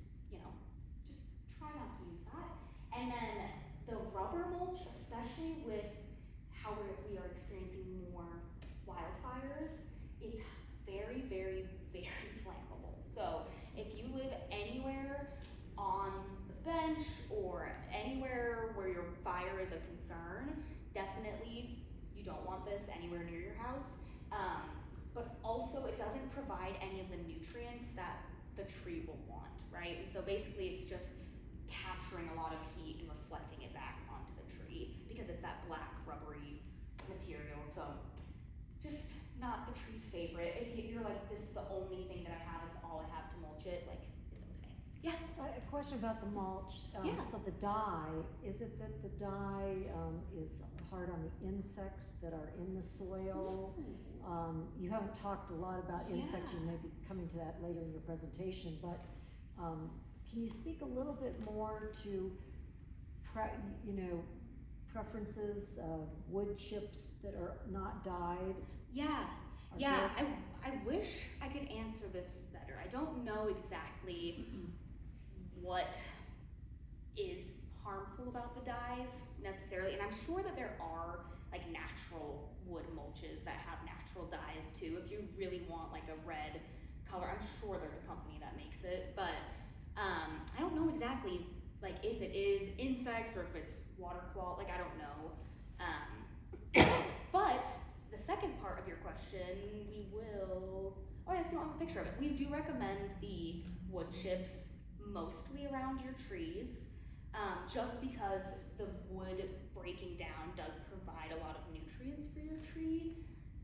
try not to use that. And then the rubber mulch, especially with how we are experiencing more wildfires, it's very, very, very flammable. So if you live anywhere on the bench or anywhere where your fire is a concern, definitely you don't want this anywhere near your house. But also it doesn't provide any of the nutrients that the tree will want, right? And so basically it's just capturing a lot of heat and reflecting it back onto the tree because it's that black rubbery material. So just not the tree's favorite. If you're like, this is the only thing that I have, it's all I have to mulch it, it's okay. Yeah? question about the mulch. Yeah. So the dye, is it that the dye, is hard on the insects that are in the soil? You haven't talked a lot about insects, you Yeah. may be coming to that later in your presentation, but, can you speak a little bit more to you know, preferences of wood chips that are not dyed? Yeah, Are yeah, good? I wish I could answer this better. I don't know exactly what is harmful about the dyes necessarily, and I'm sure that there are like natural wood mulches that have natural dyes too. If you really want like a red color, I'm sure there's a company that makes it, but I don't know exactly like if it is insects or if it's water quality, like I don't know. But the second part of your question, oh yes, we don't have a picture of it. We do recommend the wood chips mostly around your trees, just because the wood breaking down does provide a lot of nutrients for your tree,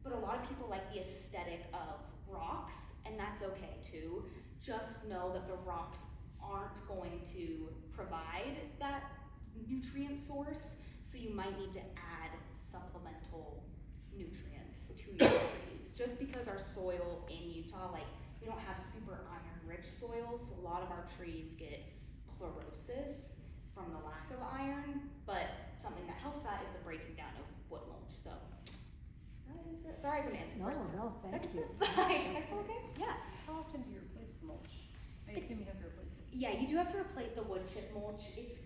but a lot of people like the aesthetic of rocks, and that's okay too. Just know that the rocks aren't going to provide that nutrient source, so you might need to add supplemental nutrients to your trees. Just because our soil in Utah, like we don't have super iron rich soil, so a lot of our trees get chlorosis from the lack of iron, but something that helps that is the breaking down of wood mulch. So that answer it. Sorry I couldn't answer the No, first part. no, thank Second you. part? Second part okay? Yeah. How often do you replace the mulch? I assume you have to replace it. Yeah, you do have to replace the wood chip mulch. It's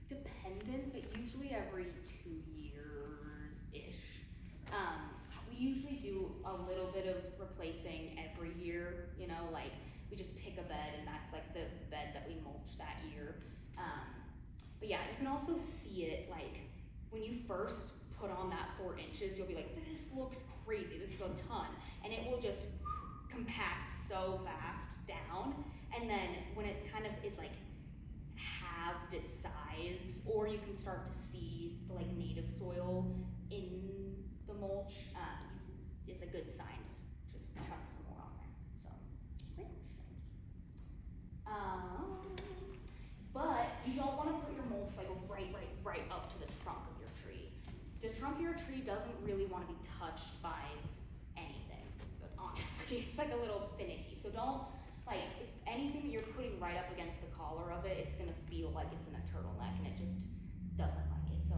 dependent, but usually every 2 years-ish. We usually do a little bit of replacing every year, you know, like we just pick a bed and that's like the bed that we mulch that year. But yeah, you can also see it like when you first put on that 4 inches, you'll be like, this looks crazy, this is a ton. And it will just compact so fast down. And then when it kind of is like halved its size, or you can start to see the like native soil in the mulch, it's a good sign to just chuck some more on there. So, great. But you don't want to put your mulch like right up to the trunk of your tree. The trunk of your tree doesn't really want to be touched by anything, but honestly, it's like a little finicky. So don't, like, if anything that you're putting right up against the collar of it, it's gonna feel like it's in a turtleneck and it just doesn't like it. So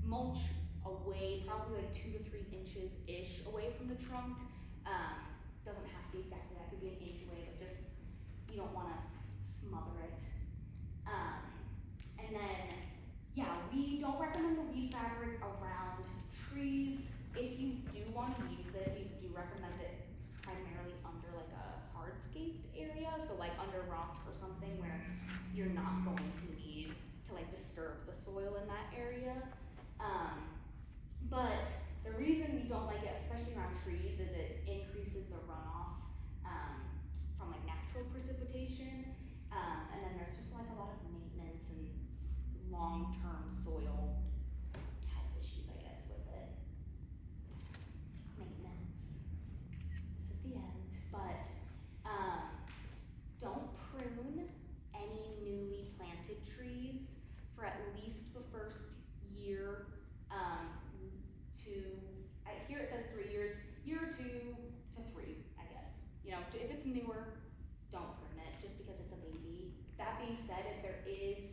mulch away, probably like 2 to 3 inches-ish away from the trunk. Doesn't have to be exactly, that could be an inch away, but just, you don't wanna smother it. And then, yeah, we don't recommend the weed fabric around trees. If you do want to use it, we do recommend it primarily under like a hardscaped area, so like under rocks or something where you're not going to need to like disturb the soil in that area. But the reason we don't like it, especially around trees, is it increases the runoff from like natural precipitation. And then there's just like a lot of maintenance and long-term soil health issues, I guess, with it. Maintenance. This is the end, but don't prune any newly planted trees for at least the first year here it says 3 years, year 2 to 3, I guess. You know, if it's newer, don't prune it just because it's a baby. That being said, if there is,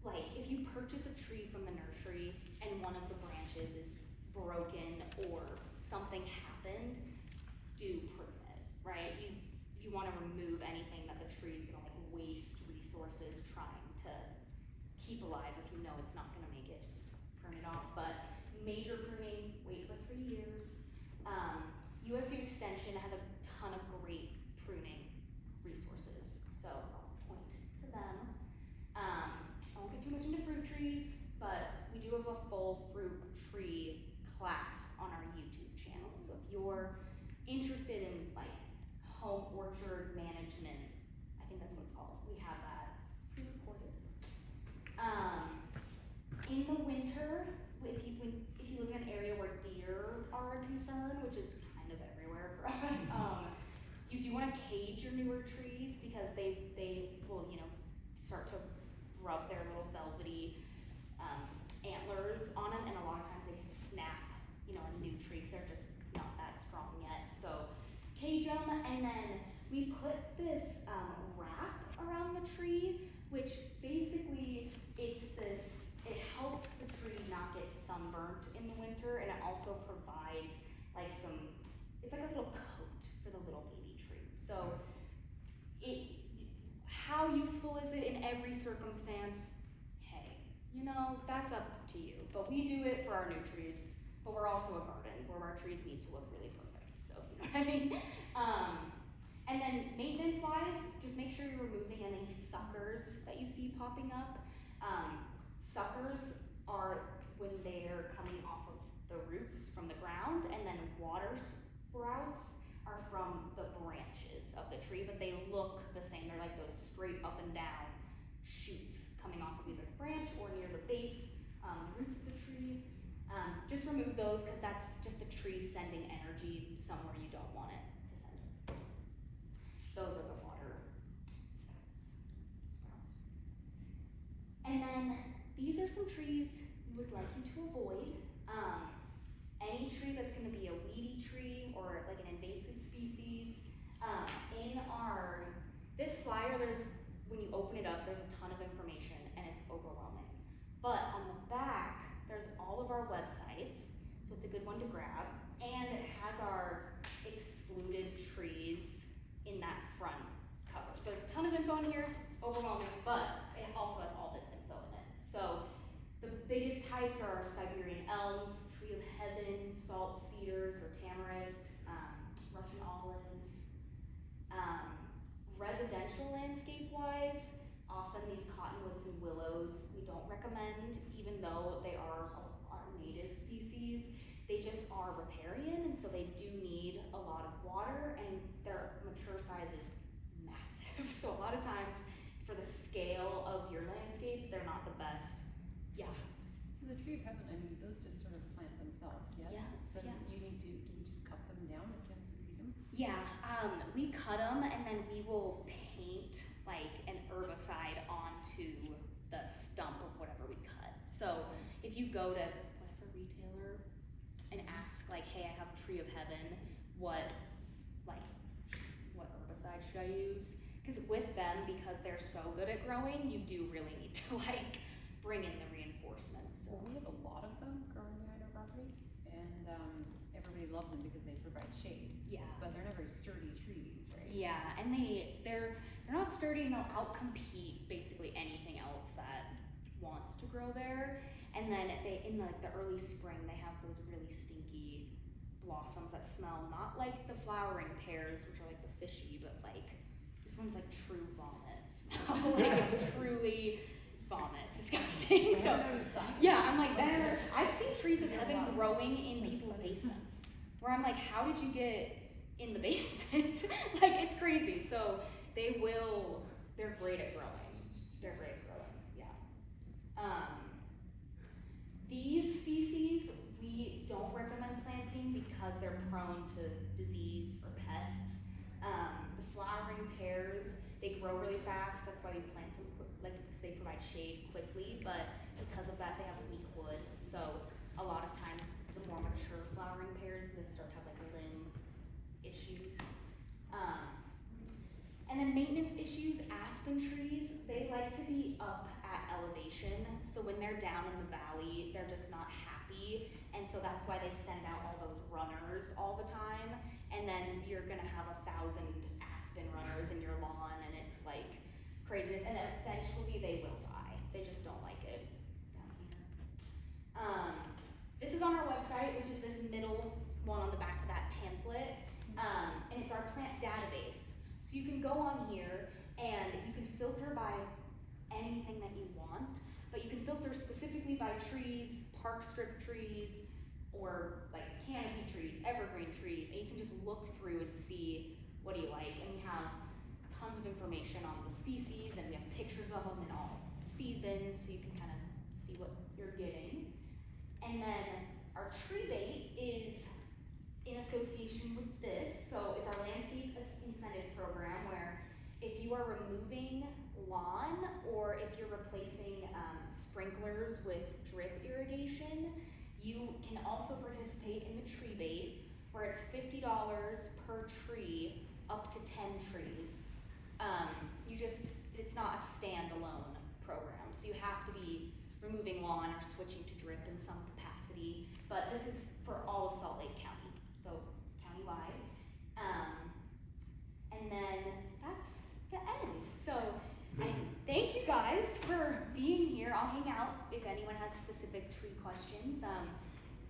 like, if you purchase a tree from the nursery and one of the branches is broken or something happened, do prune it, right? You want to remove anything that the tree is gonna like waste resources trying to keep alive. If you know it's not gonna make it, just prune it off. But major pruning, wait for 3 years. USU Extension has a ton of great pruning resources, so I'll point to them. I won't get too much into fruit trees, but we do have a full fruit tree class on our YouTube channel. So if you're interested in like home orchard management, I think that's what it's called, we have that pre-recorded. In the winter, if you live in an area where deer are a concern, which is kind of everywhere for us, you do want to cage your newer trees because they will, you know, it's like a little coat for the little baby tree. So how useful is it in every circumstance? Hey, you know, that's up to you. But we do it for our new trees, but we're also a garden where our trees need to look really perfect, so you know what I mean? And then maintenance-wise, just make sure you're removing any suckers that you see popping up. Suckers are when they're coming off of the roots from the ground, and then water sprouts are from the branches of the tree, but they look the same. They're like those straight up and down shoots coming off of either the branch or near the base, roots of the tree. Just remove those because that's just the tree sending energy somewhere you don't want it to send it. Those are the water sprouts. And then these are some trees we would like you to avoid. Any tree that's going to be a weedy tree or like an invasive species. This flyer, when you open it up, there's a ton of information and it's overwhelming. But on the back, there's all of our websites, so it's a good one to grab. And it has our excluded trees in that front cover. So there's a ton of info in here, overwhelming, but it also has all this info in it. So the biggest types are Siberian elms, tree of heaven, salt cedars or tamarisks, Russian olives. Residential landscape-wise, often these cottonwoods and willows we don't recommend, even though they are our native species. They just are riparian, and so they do need a lot of water, and their mature size is massive. So a lot of times, for the scale of your landscape, they're not the best. Yeah. So the tree of heaven, I mean, those just sort of plant themselves, yes? Yes, So yes. do we just cut them down as soon as we see them? Yeah, we cut them and then we will paint like an herbicide onto the stump of whatever we cut. So if you go to whatever retailer and ask like, hey, I have a tree of heaven, what herbicide should I use? Because with them, because they're so good at growing, you do really need to like bring in the reinforcements. So. Well, we have a lot of them growing behind our property, and everybody loves them because they provide shade. Yeah. But they're not very sturdy trees, right? Yeah, and they're not sturdy, and they'll outcompete basically anything else that wants to grow there. And then in the early spring, they have those really stinky blossoms that smell not like the flowering pears, which are like the fishy, but like this one's like true vomit smell. Like it's truly vomit. It's disgusting. So yeah, I'm like that. I've seen trees of heaven growing in people's basements, where I'm like, how did you get in the basement? Like it's crazy. So they're great at growing. They're great at growing. Yeah. These species we don't recommend planting because they're prone to disease or pests. The flowering pears, they grow really fast. That's why we plant them because they provide shade quickly. But because of that, they have weak wood. So a lot of times, the more mature flowering pears, they start to have like limb issues. And then maintenance issues, aspen trees, they like to be up at elevation. So when they're down in the valley, they're just not happy. And so that's why they send out all those runners all the time. And then you're gonna have 1,000 aspen runners in your lawn, and it's like craziness. And eventually they will die. They just don't like it down here. This is on our website, which is this middle one on the back of that pamphlet. And it's our plant database. So you can go on here and you can filter by anything that you want, but you can filter specifically by trees, park strip trees, or like canopy trees, evergreen trees, and you can just look through and see what do you like. And we have tons of information on the species, and we have pictures of them in all seasons, so you can kind of see what you're getting. And then our tree bait is in association with this. So it's our landscape incentive program where if you are removing lawn or if you're replacing sprinklers with drip irrigation, you can also participate in the tree bait where it's $50 per tree up to 10 trees. It's not a standalone program. So you have to be removing lawn or switching to drip in some capacity, but this is for all of Salt Lake County. So county countywide. And then that's the end. So I thank you guys for being here. I'll hang out if anyone has specific tree questions.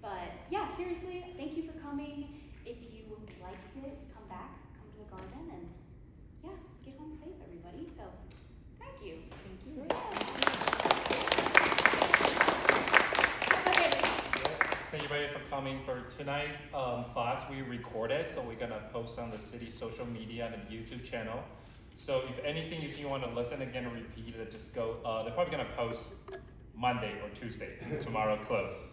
But yeah, seriously, thank you for coming. If you liked it, come back, come to the garden, and yeah, get home safe, everybody. So thank you. Thank you. Okay. Thank you very much for coming. For tonight's class, we recorded, so we're gonna post on the city social media and the YouTube channel. So if anything you want to listen again or repeat it, just go. They're probably gonna post Monday or Tuesday since tomorrow close.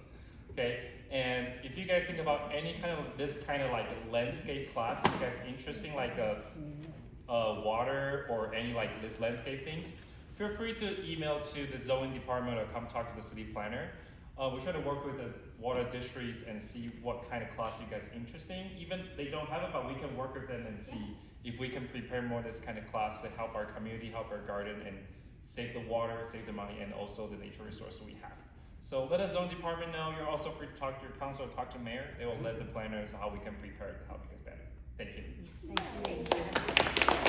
Okay. And if you guys think about any kind of this kind of like landscape class, you guys interesting like water or any like this landscape things, feel free to email to the zoning department or come talk to the city planner. We try to work with the water districts and see what kind of class you guys interesting. Even they don't have it, but we can work with them and see if we can prepare more this kind of class to help our community, help our garden, and save the water, save the money, and also the nature resources we have. So let the zone department know. You're also free to talk to your council or talk to mayor. They will let the planners how we can prepare to help you guys better. Thank you. Thank you.